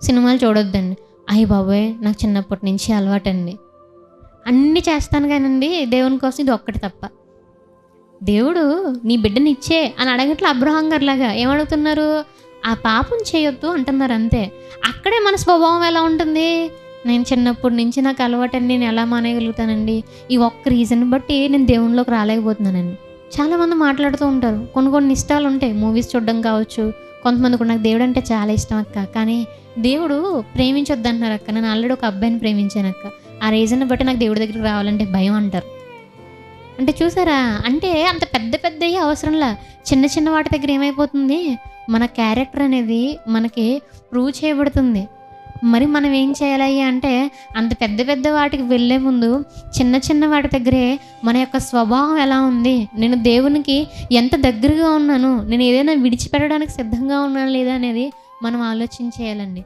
సినిమాలు చూడొద్దండి. అయ్య బాబోయ్! నాకు చిన్నప్పటి నుంచి అలవాటండి. అన్నీ చేస్తాను కానండి దేవుని కోసం ఇది ఒక్కటి తప్ప. దేవుడు నీ బిడ్డనిచ్చే అని అడగట్లే అబ్రహాం గారిలాగా. ఏమడుగుతున్నారు? ఆ పాపం చేయొద్దు అంటున్నారు అంతే. అక్కడే మన స్వభావం ఎలా ఉంటుంది? నేను చిన్నప్పటి నుంచి నాకు అలవాటండి. నేను ఎలా మానేయగలుగుతానండి? ఈ ఒక్క రీజన్ బట్టి నేను దేవునిలోకి రాలేకపోతున్నానండి. చాలామంది మాట్లాడుతూ ఉంటారు. కొన్ని ఇష్టాలు ఉంటాయి. మూవీస్ చూడడం కావచ్చు. కొంతమందికి నాకు దేవుడు అంటే చాలా ఇష్టం అక్క. కానీ దేవుడు ప్రేమించొద్దు అంటున్నారు అక్క. నేను ఆల్రెడీ ఒక అబ్బాయిని ప్రేమించాను అక్క. ఆ రీజన్ బట్టి నాకు దేవుడి దగ్గరికి రావాలంటే భయం అంటారు. అంటే చూసారా? అంటే అంత పెద్ద పెద్దయి అవసరంలా. చిన్న చిన్న వాటి దగ్గర ఏమైపోతుంది? మన క్యారెక్టర్ అనేది మనకి ప్రూవ్ చేయబడుతుంది. మరి మనం ఏం చేయాలి అంటే అంత పెద్ద పెద్ద వాటికి వెళ్ళే ముందు చిన్న చిన్న వాటి దగ్గరే మన యొక్క స్వభావం ఎలా ఉంది? నేను దేవునికి ఎంత దగ్గరగా ఉన్నాను? నేను ఏదైనా విడిచిపెట్టడానికి సిద్ధంగా ఉన్నానా లేదా అనేది మనం ఆలోచించేయాలండి.